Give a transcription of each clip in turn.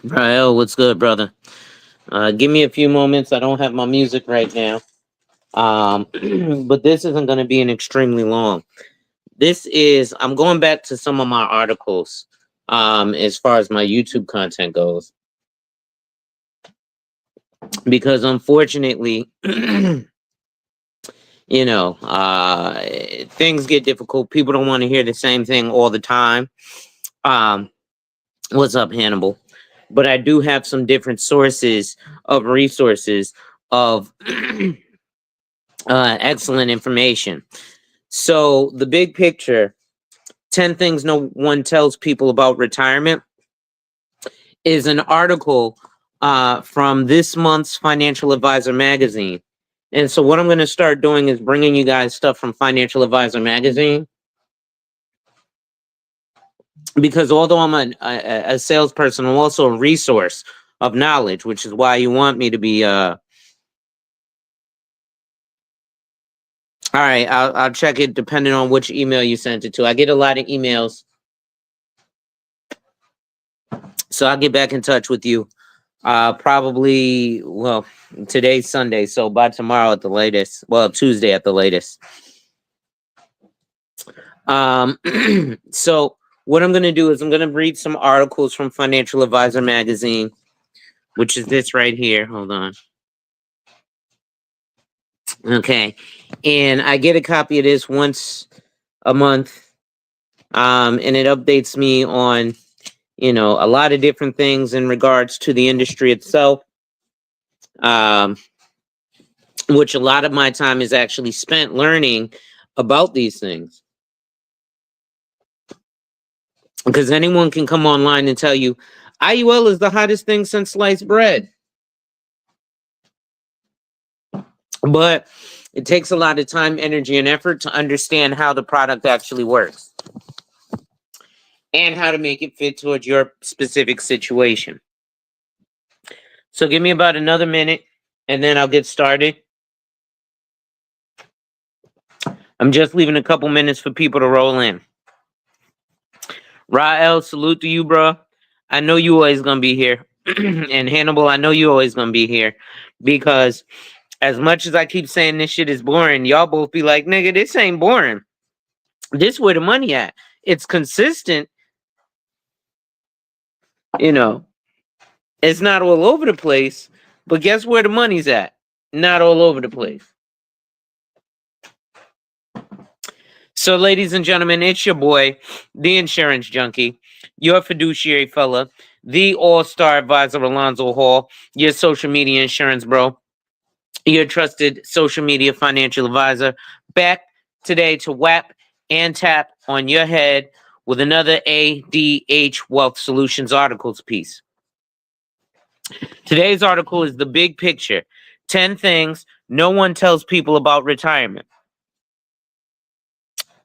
Rael, what's good, brother? Give me a few moments. I don't have my music right now. Um, but this isn't going to be an extremely long. I'm going back to some of my articles as far as my YouTube content goes. Because unfortunately, things get difficult. People don't want to hear the same thing all the time. Um, what's up, Hannibal? But I do have some different sources of resources of excellent information. So, the big picture 10 things no one tells people about retirement is an article from this month's Financial Advisor magazine. And so, what I'm going to start doing is bringing you guys stuff from Financial Advisor magazine because although I'm a salesperson, I'm also a resource of knowledge, which is why you want me to be. All right, I'll check it depending on which email you sent it to. I get a lot of emails, so I'll get back in touch with you. Probably, well, today's Sunday, so by tomorrow at the latest. Well, Tuesday at the latest. Um, so what I'm gonna do is I'm gonna read some articles from Financial Advisor magazine, which is this right here. Hold on. Okay, and I get a copy of this once a month, and it updates me on a lot of different things in regards to the industry itself. Um, which a lot of my time is actually spent learning about these things. Because anyone can come online and tell you IUL is the hottest thing since sliced bread. But it takes a lot of time, energy, and effort to understand how the product actually works and how to make it fit towards your specific situation. So give me about another minute and then I'll get started. I'm just leaving a couple minutes for people to roll in. Rael, salute to you, bro. I know you always gonna be here. And Hannibal, I know you always gonna be here. Because as much as I keep saying this shit is boring, y'all both be like, nigga, this ain't boring. This where the money at. It's consistent. It's not all over the place. But guess where the money's at? Not all over the place. So, ladies and gentlemen, it's your boy, the insurance junkie, your fiduciary fella, the all-star advisor, Alonzo Hall, your social media insurance bro, your trusted social media financial advisor, back today to whap and tap on your head with another ADH Wealth Solutions articles piece. Today's article is the big picture, 10 things no one tells people about retirement.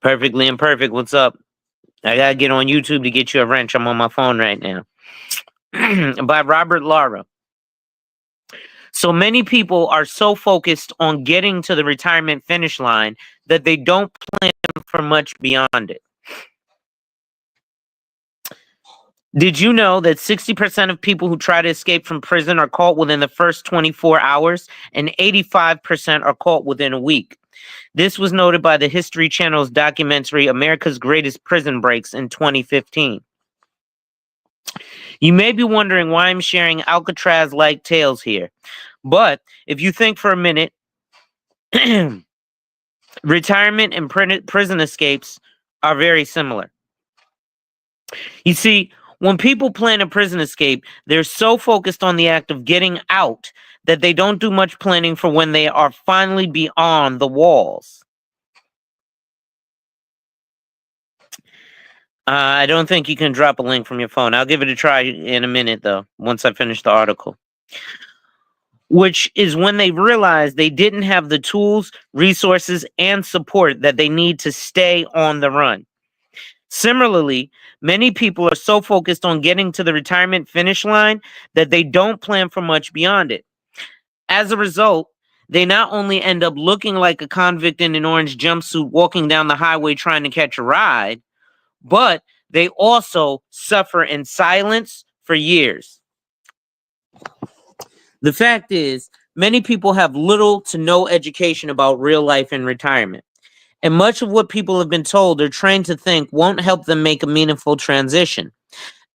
Perfectly Imperfect, what's up? I gotta get on YouTube to get you a wrench. I'm on my phone right now. By Robert Lara. So many people are so focused on getting to the retirement finish line that they don't plan for much beyond it. Did you know that 60% of people who try to escape from prison are caught within the first 24 hours and 85% are caught within a week? This was noted by the History Channel's documentary America's Greatest Prison Breaks in 2015. You may be wondering why I'm sharing Alcatraz-like tales here, but if you think for a minute, retirement and prison escapes are very similar. You see, when people plan a prison escape, they're so focused on the act of getting out that they don't do much planning for when they are finally beyond the walls. I don't think you can drop a link from your phone. I'll give it a try in a minute, though, once I finish the article. Which is when they realize they didn't have the tools, resources, and support that they need to stay on the run. Similarly, many people are so focused on getting to the retirement finish line that they don't plan for much beyond it. As a result, they not only end up looking like a convict in an orange jumpsuit walking down the highway trying to catch a ride, but they also suffer in silence for years. The fact is, many people have little to no education about real life and retirement. And much of what people have been told or trained to think won't help them make a meaningful transition,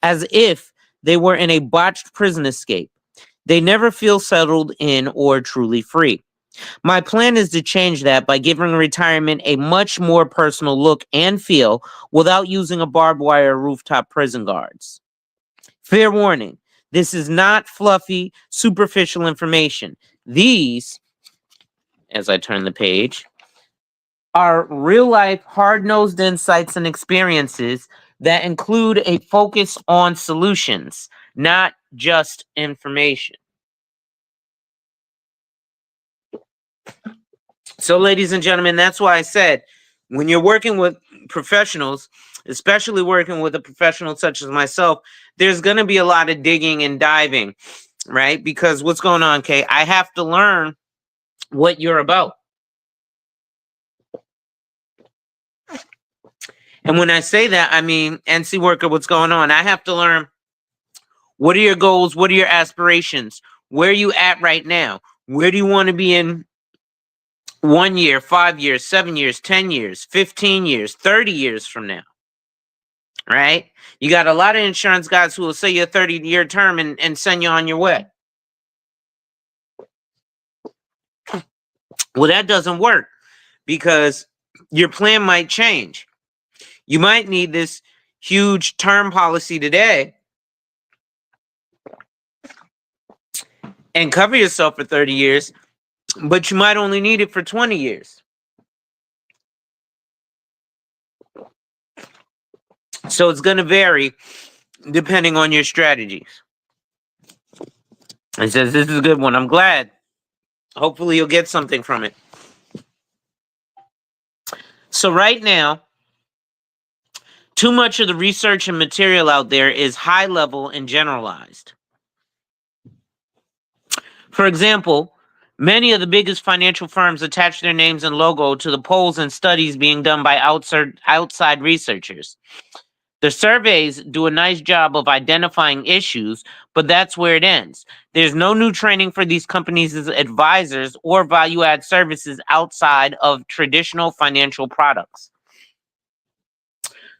as if they were in a botched prison escape. They never feel settled in or truly free. My plan is to change that by giving retirement a much more personal look and feel without using a barbed wire rooftop prison guards. Fair warning, this is not fluffy, superficial information. These, as I turn the page, are real life, hard nosed insights and experiences that include a focus on solutions, not just information. So, ladies and gentlemen, that's why I said when you're working with professionals, especially working with a professional such as myself, there's going to be a lot of digging and diving, right? Because what's going on, Kay? I have to learn what you're about. And when I say that, I mean, NC worker, what's going on? I have to learn what are your goals? What are your aspirations? Where are you at right now? Where do you want to be in 1 year, 5 years, 7 years, 10 years, 15 years, 30 years from now? Right? You got a lot of insurance guys who will say you a 30-year term and send you on your way. Well, that doesn't work because your plan might change. You might need this huge term policy today and cover yourself for 30 years, but you might only need it for 20 years. So it's going to vary depending on your strategies. It says this is a good one. I'm glad. Hopefully you'll get something from it. So right now, too much of the research and material out there is high level and generalized. For example, many of the biggest financial firms attach their names and logo to the polls and studies being done by outside researchers. The surveys do a nice job of identifying issues, but that's where it ends. There's no new training for these companies as advisors or value-add services outside of traditional financial products.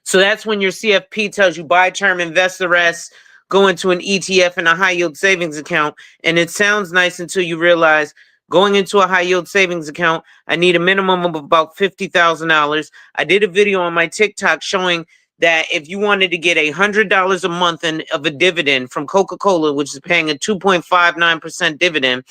So that's when your CFP tells you buy term, invest the rest, go into an ETF and a high yield savings account. And it sounds nice until you realize going into a high yield savings account, I need a minimum of about $50,000. I did a video on my TikTok showing that if you wanted to get $100 a month of a dividend from Coca-Cola, which is paying a 2.59% dividend,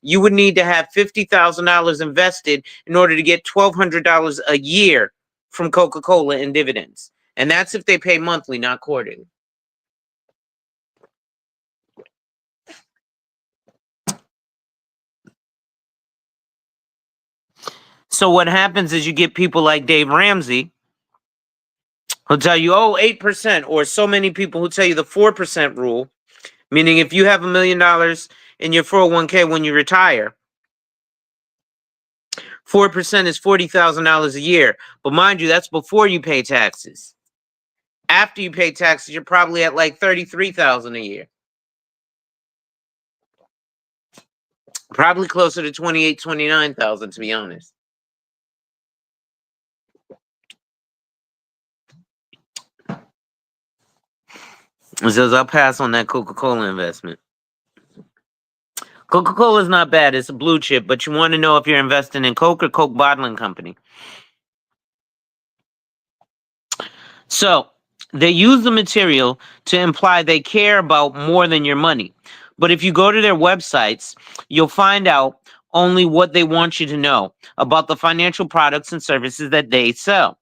you would need to have $50,000 invested in order to get $1,200 a year from Coca-Cola in dividends. And that's if they pay monthly, not quarterly. So what happens is you get people like Dave Ramsey who'll tell you, oh, 8%, or so many people who tell you the 4% rule, meaning if you have $1 million in your 401k when you retire, 4% is $40,000 a year. But mind you, that's before you pay taxes. After you pay taxes, you're probably at like $33,000 a year. Probably closer to 28, 29,000, to be honest. It says I'll pass on that Coca-Cola investment. Coca-Cola is not bad. It's a blue chip, but you want to know if you're investing in Coke or Coke Bottling Company. So they use the material to imply they care about more than your money. But if you go to their websites, you'll find out only what they want you to know about the financial products and services that they sell.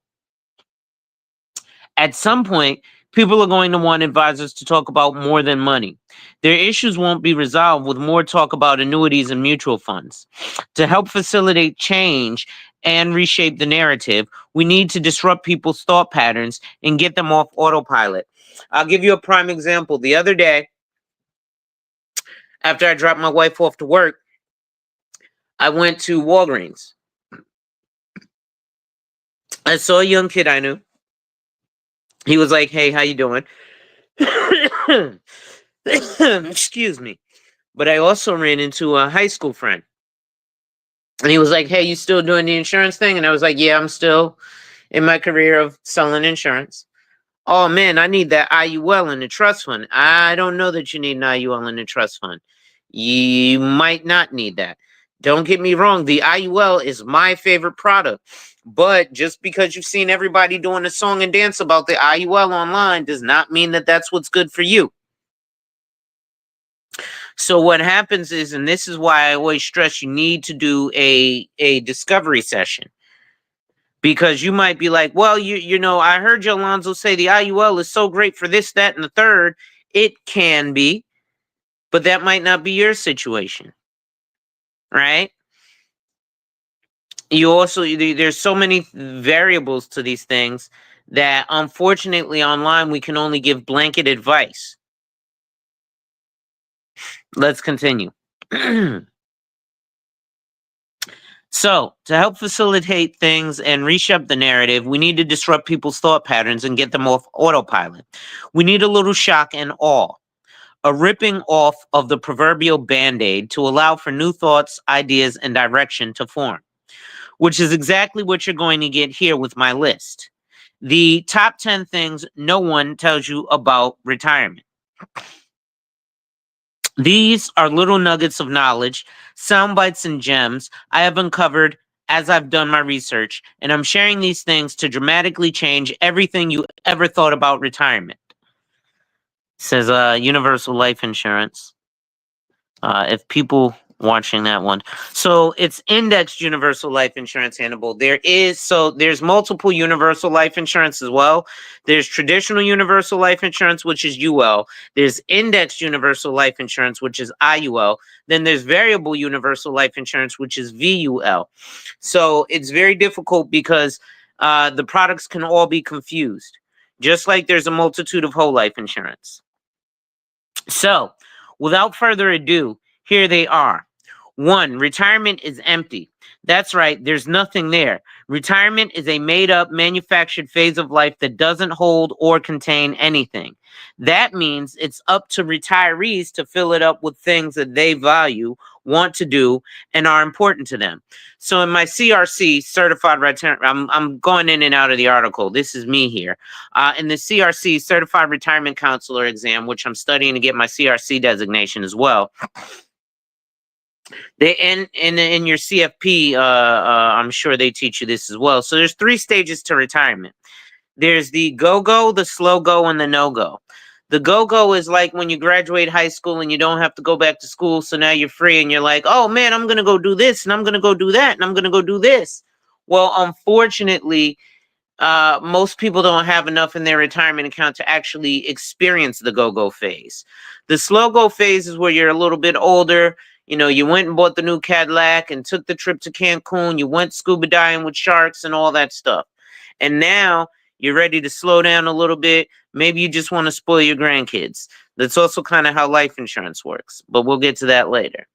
At some point, people are going to want advisors to talk about more than money. Their issues won't be resolved with more talk about annuities and mutual funds. To help facilitate change and reshape the narrative, we need to disrupt people's thought patterns and get them off autopilot. I'll give you a prime example. The other day, after I dropped my wife off to work, I went to Walgreens. I saw a young kid I knew. He was like, hey, how you doing? Excuse me. But I also ran into a high school friend. And he was like, "Hey, you still doing the insurance thing?" And I was like, "Yeah, I'm still in my career of selling insurance." "Oh man, I need that IUL in the trust fund." "I don't know that you need an IUL in the trust fund. You might not need that. Don't get me wrong, the IUL is my favorite product. But just because you've seen everybody doing a song and dance about the IUL online does not mean that that's what's good for you." So what happens is, and this is why I always stress, you need to do a discovery session, because you might be like, "Well, you know, I heard you, Alonzo, say the IUL is so great for this, that, and the third." It can be, but that might not be your situation, right? You also there's so many variables to these things that unfortunately online we can only give blanket advice. Let's continue. So, to help facilitate things and reshape the narrative, we need to disrupt people's thought patterns and get them off autopilot. We need a little shock and awe, a ripping off of the proverbial band aid to allow for new thoughts, ideas, and direction to form, which is exactly what you're going to get here with my list. The top 10 things no one tells you about retirement. These are little nuggets of knowledge, sound bites, and gems I have uncovered as I've done my research, and I'm sharing these things to dramatically change everything you ever thought about retirement. Says universal life insurance. If people watching that one, so it's indexed universal life insurance, Hannibal. There's multiple universal life insurance as well. There's traditional universal life insurance, which is UL. There's indexed universal life insurance, which is IUL. Then there's variable universal life insurance, which is VUL. So it's very difficult because the products can all be confused, just like there's a multitude of whole life insurance. So, without further ado, here they are. One, retirement is empty. That's right, there's nothing there. Retirement is a made up, manufactured phase of life that doesn't hold or contain anything. That means it's up to retirees to fill it up with things that they value, want to do, and are important to them. So, in my CRC, certified retirement, I'm going in and out of the article. This is me here. In the CRC, certified retirement counselor exam, which I'm studying to get my CRC designation as well. They in your CFP, I'm sure they teach you this as well. So there's 3 stages to retirement. There's the go-go, the slow-go, and the no-go. The go-go is like when you graduate high school and you don't have to go back to school, so now you're free and you're like, "Oh man, I'm gonna go do this, and I'm gonna go do that, and I'm gonna go do this." Well, unfortunately, most people don't have enough in their retirement account to actually experience the go-go phase. The slow-go phase is where you're a little bit older. You know, you went and bought the new Cadillac and took the trip to Cancun. You went scuba diving with sharks and all that stuff. And now you're ready to slow down a little bit. Maybe you just want to spoil your grandkids. That's also kind of how life insurance works, but we'll get to that later.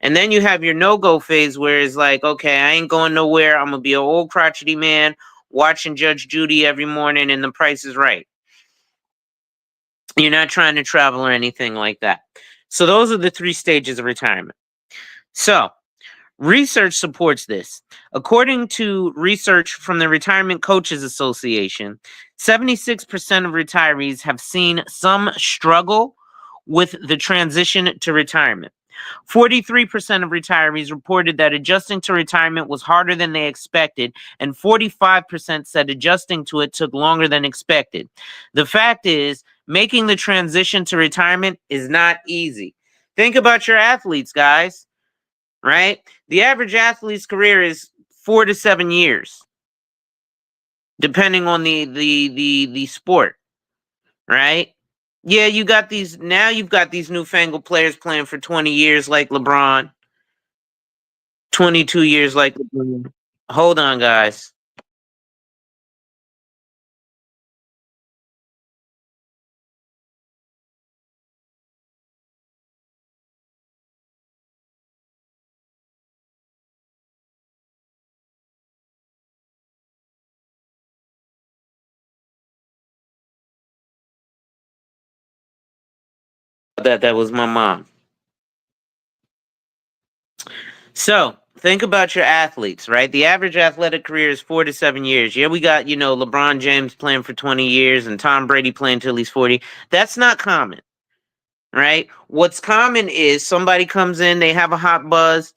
And then you have your no-go phase where it's like, okay, I ain't going nowhere. I'm gonna be an old crotchety man watching Judge Judy every morning and The Price is Right. You're not trying to travel or anything like that. So those are the 3 stages of retirement. So research supports this. According to research from the Retirement Coaches Association, 76% of retirees have seen some struggle with the transition to retirement. 43% of retirees reported that adjusting to retirement was harder than they expected, and 45% said adjusting to it took longer than expected. The fact is, making the transition to retirement is not easy. Think about your athletes, guys, right? The average athlete's career is 4 to 7 years, depending on the sport, right? Yeah, you've got these newfangled players playing for 20 years like LeBron, 22 years like LeBron. Hold on, guys. That was my mom. So think about your athletes, right? The average athletic career is 4 to 7 years. Yeah, we got, LeBron James playing for 20 years and Tom Brady playing till he's 40. That's not common, right? What's common is somebody comes in, they have a hot buzz,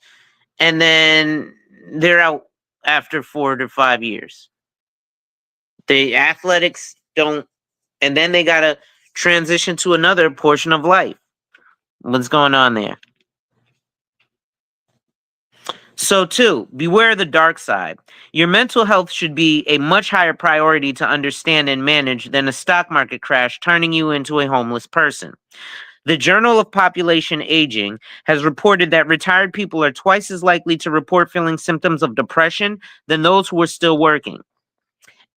and then they're out after 4 to 5 years. The athletics don't, and then they got to transition to another portion of life. What's going on there? So, two, beware the dark side. Your mental health should be a much higher priority to understand and manage than a stock market crash turning you into a homeless person. The Journal of Population Aging has reported that retired people are twice as likely to report feeling symptoms of depression than those who are still working.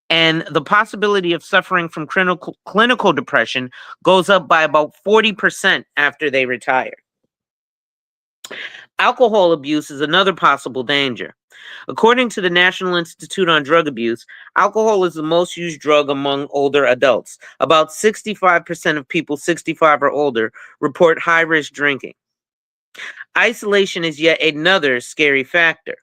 And the possibility of suffering from clinical depression goes up by about 40% after they retire. Alcohol abuse is another possible danger. According to the National Institute on Drug Abuse, alcohol is the most used drug among older adults. About 65% of people 65 or older report high risk drinking. Isolation is yet another scary factor.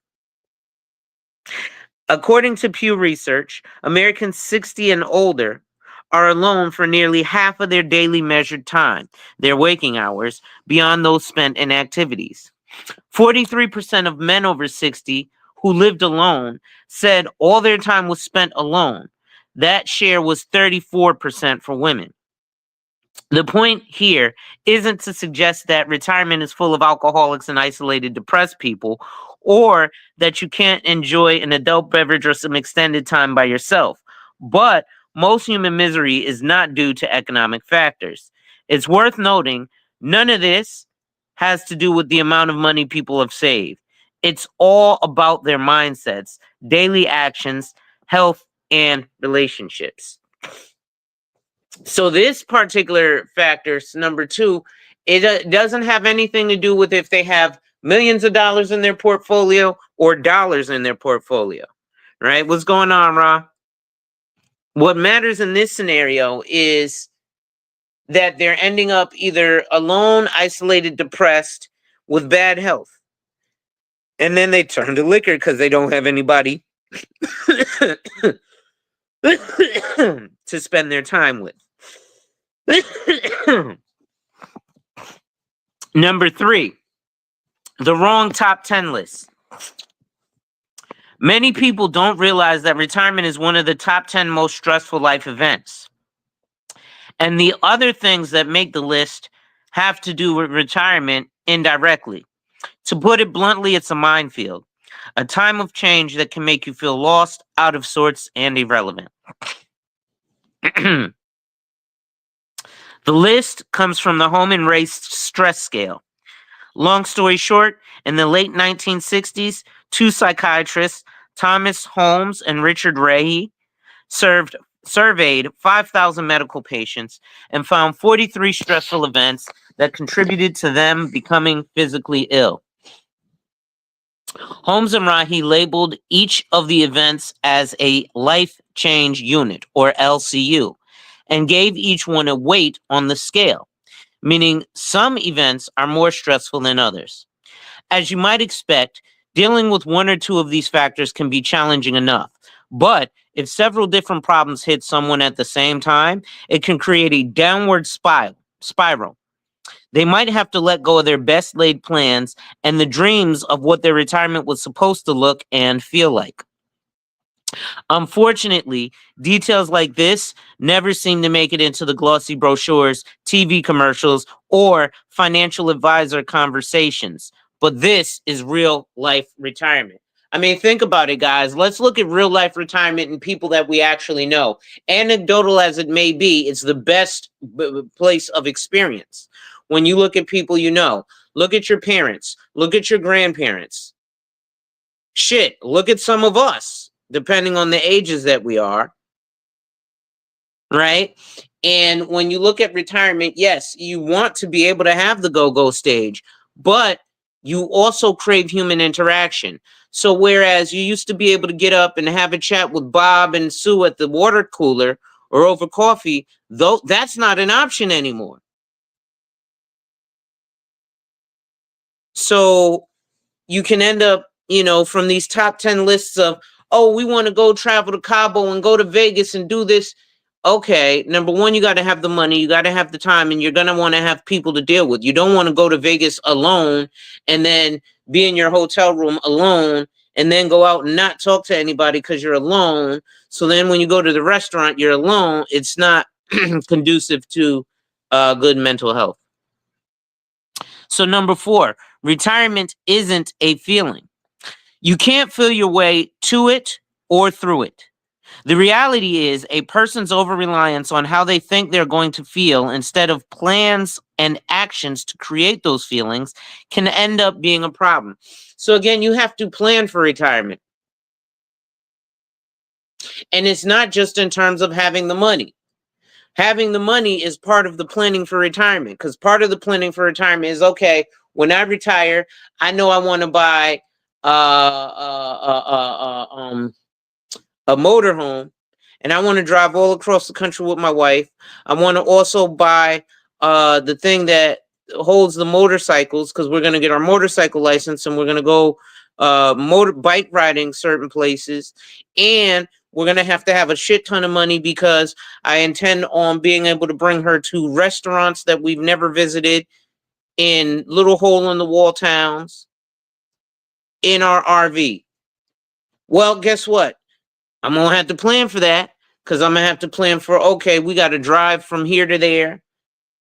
According to Pew Research, Americans 60 and older are alone for nearly half of their daily measured time, their waking hours, beyond those spent in activities. 43% of men over 60 who lived alone said all their time was spent alone. That share was 34% for women. The point here isn't to suggest that retirement is full of alcoholics and isolated depressed people, or that you can't enjoy an adult beverage or some extended time by yourself. But most human misery is not due to economic factors. It's worth noting none of this has to do with the amount of money people have saved. It's all about their mindsets, daily actions, health, and relationships. So this particular factor, number two, it doesn't have anything to do with if they have millions of dollars in their portfolio or dollars in their portfolio, right? What's going on, Ra? What matters in this scenario is that they're ending up either alone, isolated, depressed, with bad health. And then they turn to liquor because they don't have anybody to spend their time with. Number three, the wrong top 10 list. Many people don't realize that retirement is one of the top 10 most stressful life events. And the other things that make the list have to do with retirement indirectly. To put it bluntly, it's a minefield, a time of change that can make you feel lost, out of sorts, and irrelevant. The list comes from the Home and Race Stress Scale. Long story short, in the late 1960s, two psychiatrists, Thomas Holmes and Richard Rahe, surveyed 5,000 medical patients and found 43 stressful events that contributed to them becoming physically ill. Holmes and Rahe labeled each of the events as a life change unit, or LCU, and gave each one a weight on the scale, meaning some events are more stressful than others. As you might expect, dealing with one or two of these factors can be challenging enough. But if several different problems hit someone at the same time, it can create a downward spiral. They might have to let go of their best laid plans and the dreams of what their retirement was supposed to look and feel like. Unfortunately, details like this never seem to make it into the glossy brochures, TV commercials, or financial advisor conversations. But this is real life retirement. I mean, think about it, guys. Let's look at real life retirement and people that we actually know. Anecdotal as it may be, it's the best place of experience. When you look at people you know, look at your parents, look at your grandparents. Shit, look at some of us, depending on the ages that we are, right? And when you look at retirement, yes, you want to be able to have the go-go stage, but you also crave human interaction. So whereas you used to be able to get up and have a chat with Bob and Sue at the water cooler or over coffee, though that's not an option anymore. So you can end up, from these top 10 lists of, oh, we want to go travel to Cabo and go to Vegas and do this. Okay, number one, you got to have the money, you got to have the time, and you're going to want to have people to deal with. You don't want to go to Vegas alone and then be in your hotel room alone and then go out and not talk to anybody because you're alone. So then when you go to the restaurant, you're alone. It's not conducive to good mental health. So number 4, retirement isn't a feeling. You can't feel your way to it or through it. The reality is a person's over-reliance on how they think they're going to feel instead of plans and actions to create those feelings can end up being a problem. So again, you have to plan for retirement. And it's not just in terms of having the money. Having the money is part of the planning for retirement, because part of the planning for retirement is, okay, when I retire, I know I want to buy a motorhome, and I want to drive all across the country with my wife. I want to also buy the thing that holds the motorcycles, because we're going to get our motorcycle license and we're going to go bike riding certain places. And we're going to have a shit ton of money because I intend on being able to bring her to restaurants that we've never visited in little hole in the wall towns in our RV. Well, guess what? I'm going to have to plan for that, because I'm going to have to plan for, okay, we got to drive from here to there.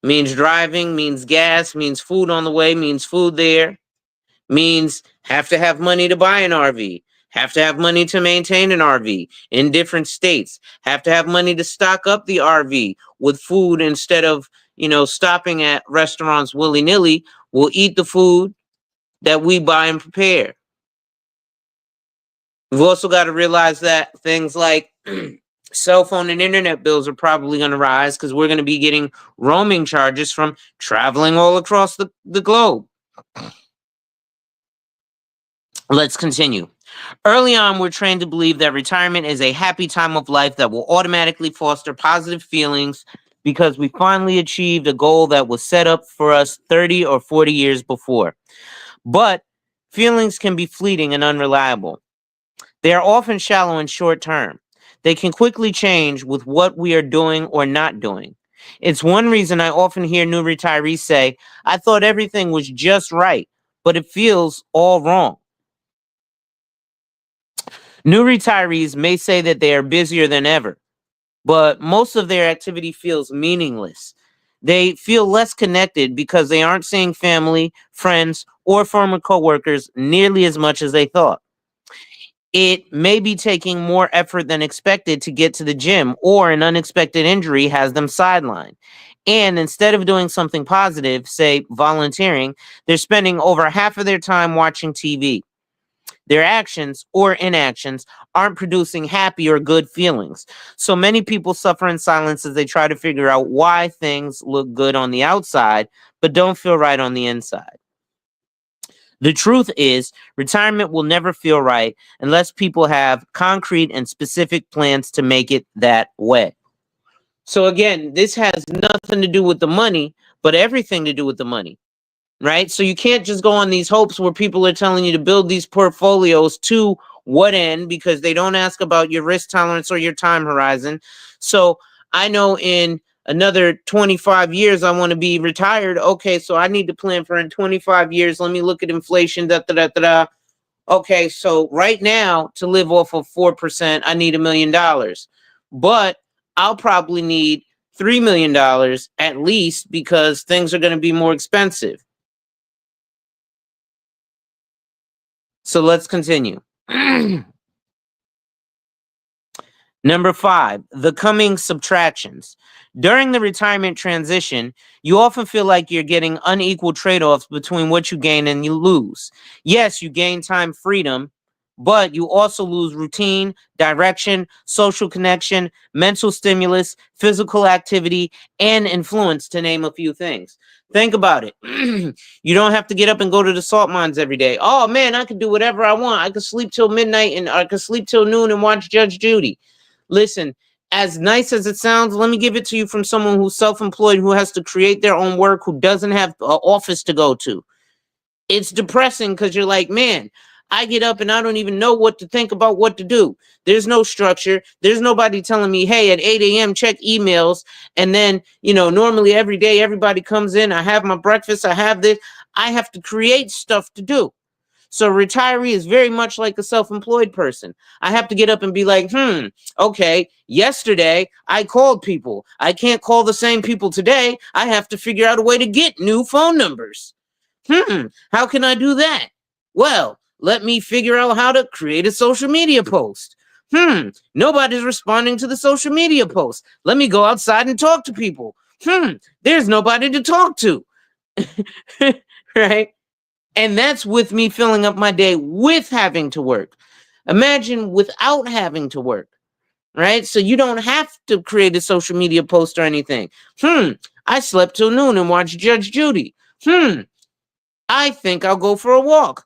Means driving, means gas, means food on the way, means food there. Means have to have money to buy an RV. Have to have money to maintain an RV in different states. Have to have money to stock up the RV with food instead of, stopping at restaurants willy-nilly. We'll eat the food that we buy and prepare. We've also got to realize that things like cell phone and internet bills are probably going to rise because we're going to be getting roaming charges from traveling all across the globe. Let's continue. Early on, we're trained to believe that retirement is a happy time of life that will automatically foster positive feelings because we finally achieved a goal that was set up for us 30 or 40 years before. But feelings can be fleeting and unreliable. They are often shallow and short term. They can quickly change with what we are doing or not doing. It's one reason I often hear new retirees say, I thought everything was just right, but it feels all wrong. New retirees may say that they are busier than ever, but most of their activity feels meaningless. They feel less connected because they aren't seeing family, friends, or former coworkers nearly as much as they thought. It may be taking more effort than expected to get to the gym, or an unexpected injury has them sidelined. And instead of doing something positive, say volunteering, they're spending over half of their time watching TV. Their actions or inactions aren't producing happy or good feelings. So many people suffer in silence as they try to figure out why things look good on the outside, but don't feel right on the inside. The truth is, retirement will never feel right unless people have concrete and specific plans to make it that way. So again, this has nothing to do with the money, but everything to do with the money, right? So you can't just go on these hopes where people are telling you to build these portfolios to what end, because they don't ask about your risk tolerance or your time horizon. So I know in another 25 years, I want to be retired. Okay, so I need to plan for in 25 years. Let me look at inflation. Okay, so right now, to live off of 4%, I need $1 million. But I'll probably need $3 million at least, because things are going to be more expensive. So let's continue. Number 5, the coming subtractions. During the retirement transition, you often feel like you're getting unequal trade-offs between what you gain and you lose. Yes, you gain time freedom, but you also lose routine, direction, social connection, mental stimulus, physical activity, and influence, to name a few things. Think about it. You don't have to get up and go to the salt mines every day. Oh man, I could do whatever I want. I could sleep till midnight and I could sleep till noon and watch Judge Judy. Listen, as nice as it sounds, let me give it to you from someone who's self-employed, who has to create their own work, who doesn't have an office to go to. It's depressing because you're like, man, I get up and I don't even know what to think about what to do. There's no structure. There's nobody telling me, hey, at 8 a.m., check emails. And then, normally every day everybody comes in. I have my breakfast. I have this. I have to create stuff to do. So retiree is very much like a self-employed person. I have to get up and be like, okay, yesterday I called people. I can't call the same people today. I have to figure out a way to get new phone numbers. How can I do that? Well, let me figure out how to create a social media post. Nobody's responding to the social media post. Let me go outside and talk to people. There's nobody to talk to. Right? And that's with me filling up my day with having to work. Imagine without having to work, right? So you don't have to create a social media post or anything. I slept till noon and watched Judge Judy. I think I'll go for a walk.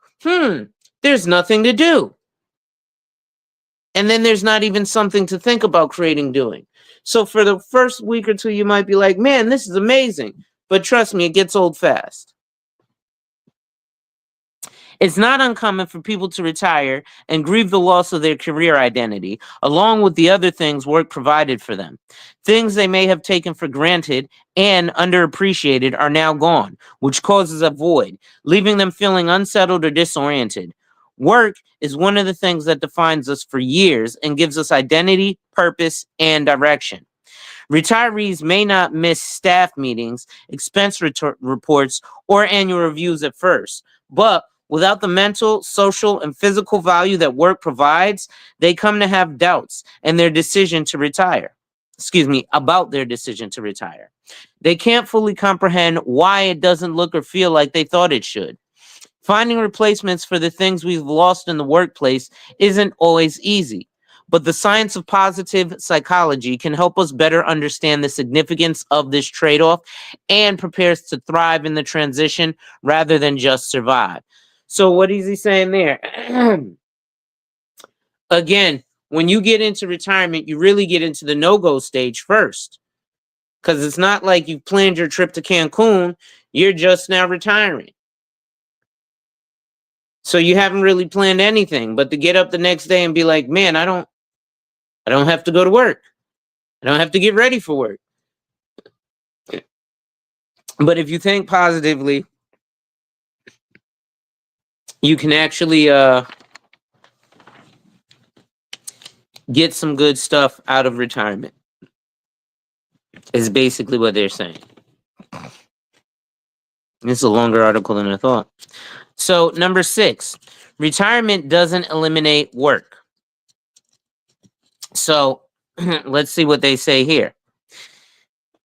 There's nothing to do. And then there's not even something to think about doing. So for the first week or two, you might be like, man, this is amazing. But trust me, it gets old fast. It's not uncommon for people to retire and grieve the loss of their career identity, along with the other things work provided for them. Things they may have taken for granted and underappreciated are now gone, which causes a void, leaving them feeling unsettled or disoriented. Work is one of the things that defines us for years and gives us identity, purpose, and direction. Retirees may not miss staff meetings, expense reports, or annual reviews at first, but without the mental, social, and physical value that work provides, they come to have doubts and their decision to retire. About their decision to retire. They can't fully comprehend why it doesn't look or feel like they thought it should. Finding replacements for the things we've lost in the workplace isn't always easy, but the science of positive psychology can help us better understand the significance of this trade-off and prepare us to thrive in the transition rather than just survive. So what is he saying there? Again, when you get into retirement, you really get into the no-go stage first. Because it's not like you've planned your trip to Cancun. You're just now retiring. So you haven't really planned anything but to get up the next day and be like, man, I don't have to go to work. I don't have to get ready for work. But if you think positively, you can actually get some good stuff out of retirement. Is basically what they're saying. It's a longer article than I thought. So, number 6, retirement doesn't eliminate work. So, let's see what they say here.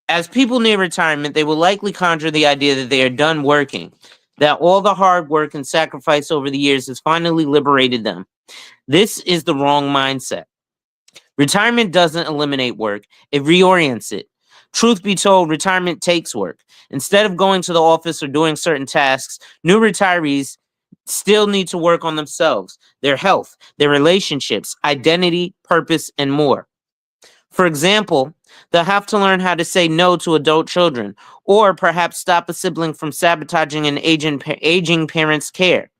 As people near retirement, they will likely conjure the idea that they are done working, that all the hard work and sacrifice over the years has finally liberated them. This is the wrong mindset. Retirement doesn't eliminate work, it reorients it. Truth be told, retirement takes work. Instead of going to the office or doing certain tasks, new retirees still need to work on themselves, their health, their relationships, identity, purpose, and more. For example, they'll have to learn how to say no to adult children, or perhaps stop a sibling from sabotaging an aging parent's care.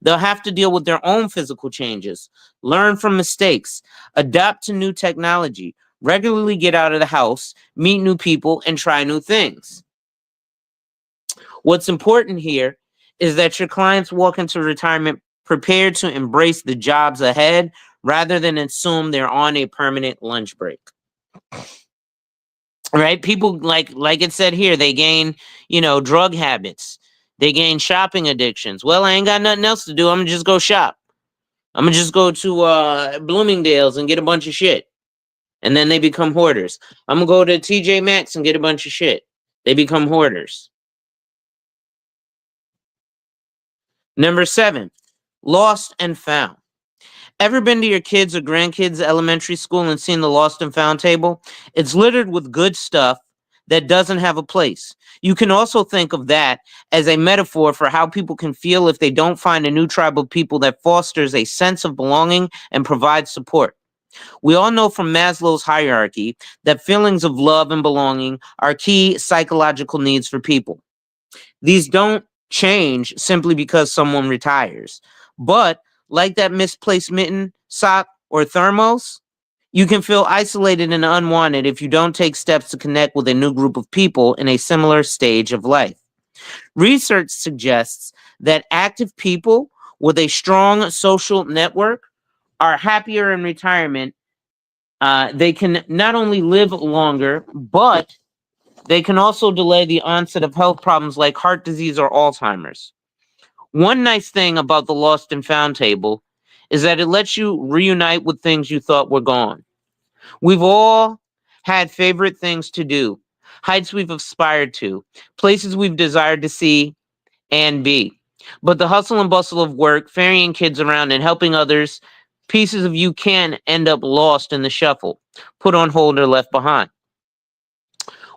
They'll have to deal with their own physical changes, learn from mistakes, adapt to new technology, regularly get out of the house, meet new people, and try new things. What's important here is that your clients walk into retirement prepared to embrace the jobs ahead rather than assume they're on a permanent lunch break. Right? People, like it said here, they gain, drug habits. They gain shopping addictions. Well, I ain't got nothing else to do. I'm going to just go shop. I'm going to just go to Bloomingdale's and get a bunch of shit. And then they become hoarders. I'm going to go to TJ Maxx and get a bunch of shit. They become hoarders. Number 7, lost and found. Ever been to your kids' or grandkids' elementary school and seen the lost and found table? It's littered with good stuff that doesn't have a place. You can also think of that as a metaphor for how people can feel if they don't find a new tribe of people that fosters a sense of belonging and provides support. We all know from Maslow's hierarchy that feelings of love and belonging are key psychological needs for people. These don't change simply because someone retires. But like that misplaced mitten, sock, or thermos, you can feel isolated and unwanted if you don't take steps to connect with a new group of people in a similar stage of life. Research suggests that active people with a strong social network are happier in retirement. They can not only live longer, but they can also delay the onset of health problems like heart disease or Alzheimer's. One nice thing about the Lost and Found table is that it lets you reunite with things you thought were gone. We've all had favorite things to do, heights we've aspired to, places we've desired to see and be. But the hustle and bustle of work, ferrying kids around, and helping others, pieces of you can end up lost in the shuffle, put on hold, or left behind.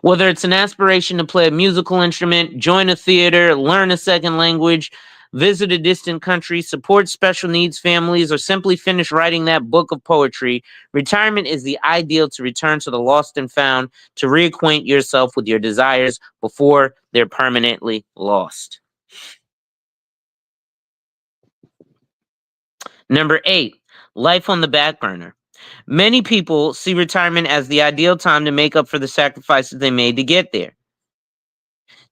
Whether it's an aspiration to play a musical instrument, join a theater, learn a second language, visit a distant country, support special needs families, or simply finish writing that book of poetry, retirement is the ideal to return to the lost and found, to reacquaint yourself with your desires before they're permanently lost. Number 8, life on the back burner. Many people see retirement as the ideal time to make up for the sacrifices they made to get there.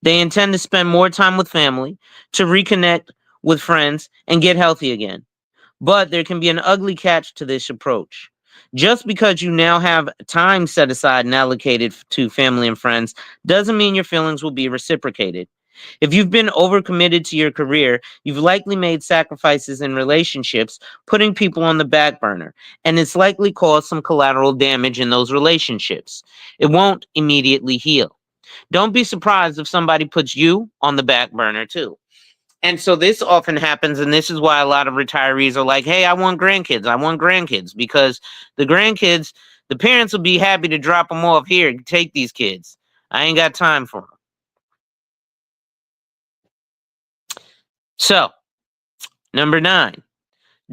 They intend to spend more time with family, to reconnect with friends, and get healthy again. But there can be an ugly catch to this approach. Just because you now have time set aside and allocated to family and friends doesn't mean your feelings will be reciprocated. If you've been overcommitted to your career, you've likely made sacrifices in relationships, putting people on the back burner, and it's likely caused some collateral damage in those relationships. It won't immediately heal. Don't be surprised if somebody puts you on the back burner too. And so this often happens, and this is why a lot of retirees are like, hey, I want grandkids. I want grandkids, because the grandkids, the parents will be happy to drop them off here, take these kids. I ain't got time for them. So, number 9,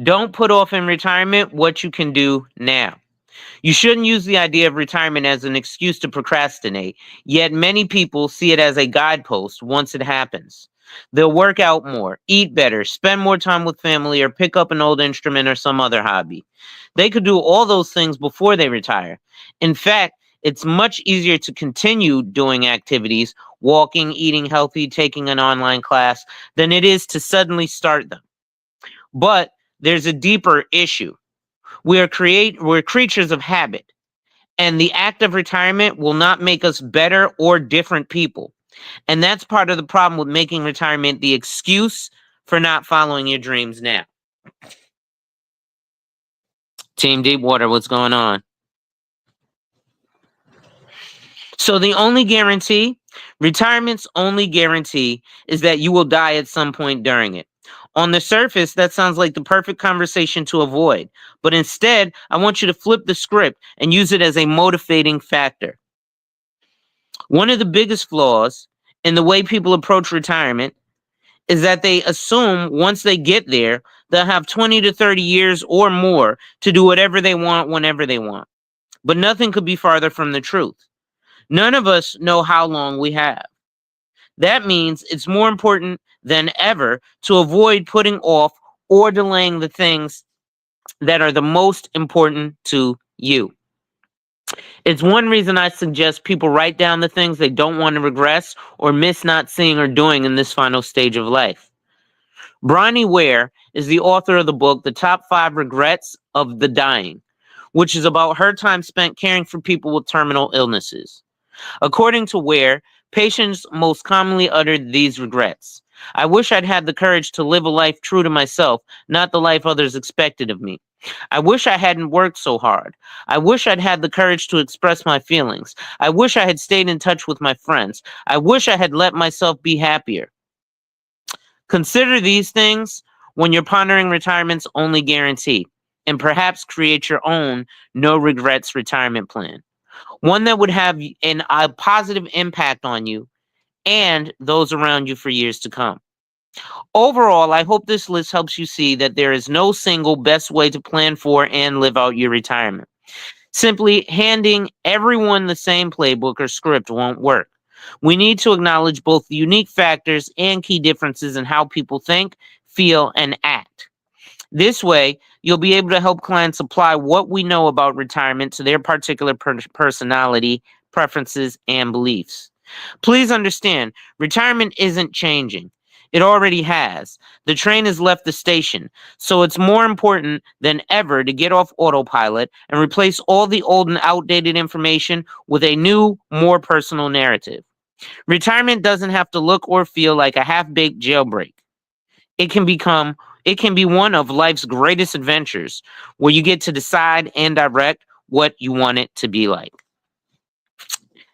don't put off in retirement what you can do now. You shouldn't use the idea of retirement as an excuse to procrastinate, yet many people see it as a guidepost once it happens. They'll work out more, eat better, spend more time with family, or pick up an old instrument or some other hobby. They could do all those things before they retire. In fact, it's much easier to continue doing activities, walking, eating healthy, taking an online class, than it is to suddenly start them. But there's a deeper issue. We're creatures of habit, and the act of retirement will not make us better or different people. And that's part of the problem with making retirement the excuse for not following your dreams now. Team Deepwater, what's going on? So retirement's only guarantee is that you will die at some point during it. On the surface, that sounds like the perfect conversation to avoid. But instead, I want you to flip the script and use it as a motivating factor. One of the biggest flaws in the way people approach retirement is that they assume once they get there, they'll have 20 to 30 years or more to do whatever they want whenever they want. But nothing could be farther from the truth. None of us know how long we have. That means it's more important than ever to avoid putting off or delaying the things that are the most important to you. It's one reason I suggest people write down the things they don't want to regress or miss not seeing or doing in this final stage of life. Bronnie Ware is the author of the book, The Top 5 Regrets of the Dying, which is about her time spent caring for people with terminal illnesses. According to Ware, patients most commonly uttered these regrets. I wish I'd had the courage to live a life true to myself, not the life others expected of me. I wish I hadn't worked so hard. I wish I'd had the courage to express my feelings. I wish I had stayed in touch with my friends. I wish I had let myself be happier. Consider these things when you're pondering retirement's only guarantee, and perhaps create your own no regrets retirement plan. One that would have a positive impact on you and those around you for years to come. Overall, I hope this list helps you see that there is no single best way to plan for and live out your retirement. Simply handing everyone the same playbook or script won't work. We need to acknowledge both the unique factors and key differences in how people think, feel, and act. This way, you'll be able to help clients apply what we know about retirement to their particular personality, preferences, and beliefs. Please understand, retirement isn't changing. It already has. The train has left the station, so it's more important than ever to get off autopilot and replace all the old and outdated information with a new, more personal narrative. Retirement doesn't have to look or feel like a half-baked jailbreak. It can become it can be one of life's greatest adventures where you get to decide and direct what you want it to be like.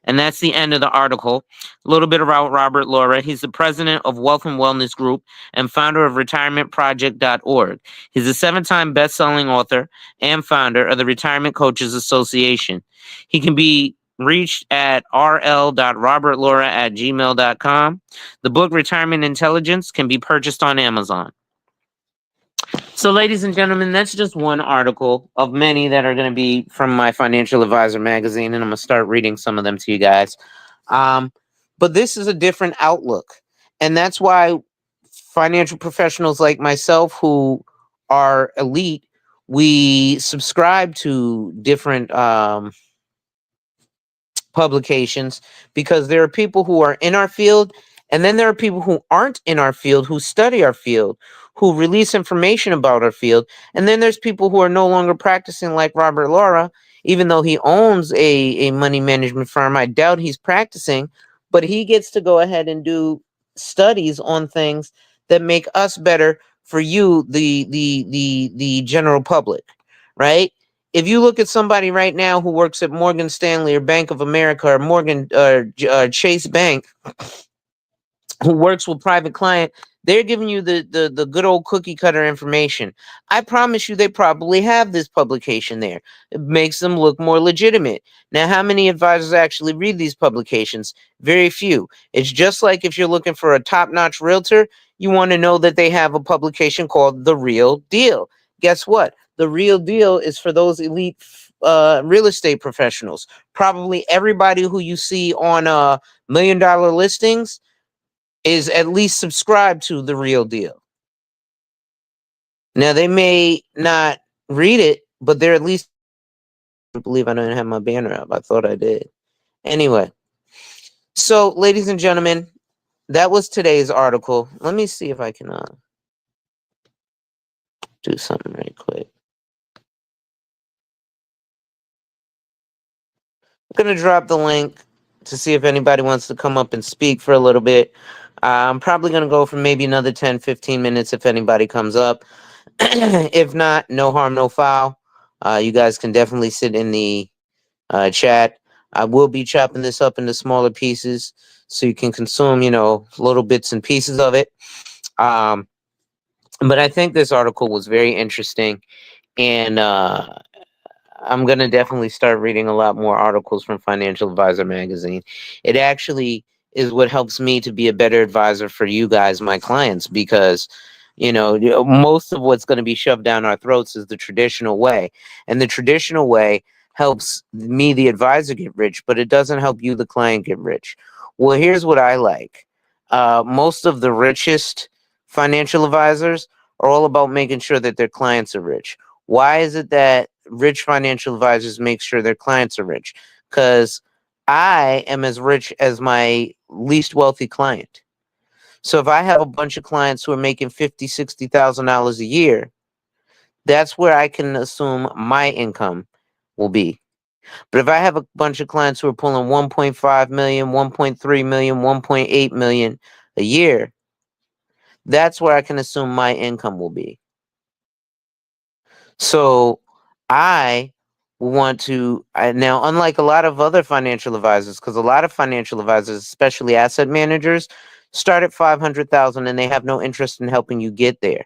And that's the end of the article. A little bit about Robert Laura. He's the president of Wealth and Wellness Group and founder of retirementproject.org. He's a 7-time best-selling author and founder of the Retirement Coaches Association. He can be reached at rl.robertlaura@gmail.com. The book Retirement Intelligence can be purchased on Amazon. So, ladies and gentlemen, that's just one article of many that are going to be from my Financial Advisor magazine, and I'm going to start reading some of them to you guys. But this is a different outlook, and that's why financial professionals like myself who are elite, we subscribe to different publications, because there are people who are in our field, and then there are people who aren't in our field, who study our field, who release information about our field, and then there's people who are no longer practicing, like Robert Laura. Even though he owns a money management firm, I doubt he's practicing, but he gets to go ahead and do studies on things that make us better for you, the general public, right? If you look at somebody right now who works at Morgan Stanley or Bank of America or Chase Bank, who works with private client, they're giving you the good old cookie cutter information. I promise you they probably have this publication there. It makes them look more legitimate. Now, how many advisors actually read these publications? Very few. It's just like if you're looking for a top-notch realtor, you want to know that they have a publication called The Real Deal. Guess what? The Real Deal is for those elite real estate professionals. Probably everybody who you see on $1 million listings is at least subscribed to The Real Deal. Now, they may not read it, but they're at least... I believe I don't have my banner up. I thought I did. Anyway, so ladies and gentlemen, that was today's article. Let me see if I can do something right quick. I'm going to drop the link to see if anybody wants to come up and speak for a little bit. I'm probably going to go for maybe another 10, 15 minutes if anybody comes up. If not, no harm, no foul. You guys can definitely sit in the chat. I will be chopping this up into smaller pieces so you can consume, little bits and pieces of it. But I think this article was very interesting, and I'm going to definitely start reading a lot more articles from Financial Advisor magazine. It actually is what helps me to be a better advisor for you guys, my clients, because most of what's going to be shoved down our throats is the traditional way, and the traditional way helps me, the advisor, get rich, but it doesn't help you, the client, get rich. Well, here's what I like. Most of the richest financial advisors are all about making sure that their clients are rich. Why is it that rich financial advisors make sure their clients are rich? Because I am as rich as my least wealthy client. So if I have a bunch of clients who are making $50,000, $60,000 a year, that's where I can assume my income will be. But if I have a bunch of clients who are pulling 1.5 million, 1.3 million, 1.8 million a year, that's where I can assume my income will be. So I want to now, unlike a lot of other financial advisors, because a lot of financial advisors, especially asset managers, start at 500,000 and they have no interest in helping you get there.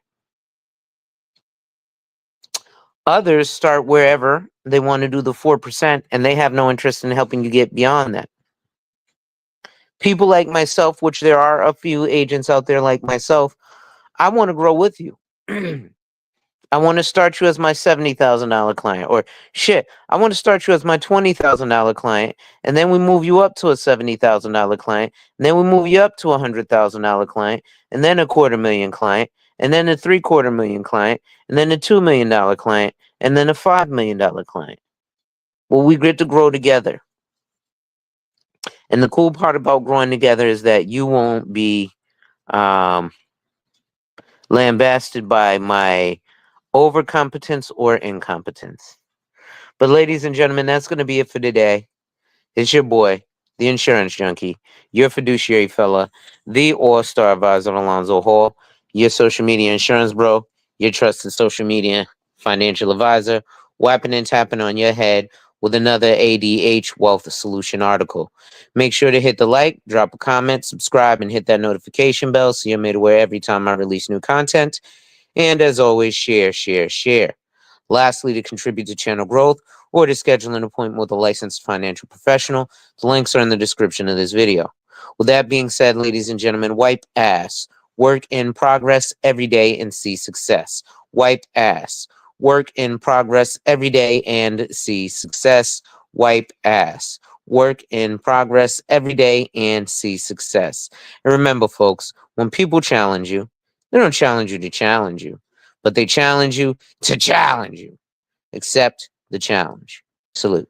Others start wherever they want to do the 4%, and they have no interest in helping you get beyond that. People like myself, which there are a few agents out there like myself, I want to grow with you. I want to start you as my $70,000 client. Or shit, I want to start you as my $20,000 client. And then we move you up to a $70,000 client. And then we move you up to a $100,000 client. And then a $250,000 client. And then a $750,000 client. And then a $2 million client. And then a $5 million client. Well, we get to grow together. And the cool part about growing together is that you won't be um, lambasted by my overcompetence or incompetence. But ladies and gentlemen, that's going to be it for today. It's your boy, the insurance junkie, your fiduciary fella, the all-star advisor Alonzo Hall, your social media insurance bro, your trusted social media financial advisor, wiping and tapping on your head with another ADH Wealth Solution article. Make sure to hit the like, drop a comment, subscribe, and hit that notification bell so you're made aware every time I release new content. And as always, share, share, share. Lastly, to contribute to channel growth or to schedule an appointment with a licensed financial professional, the links are in the description of this video. With that being said, ladies and gentlemen, wipe ass. Work in progress every day and see success. Wipe ass. Work in progress every day and see success. Wipe ass. Work in progress every day and see success. And remember, folks, when people challenge you, they don't challenge you to challenge you, but they challenge you to challenge you. Accept the challenge. Salute.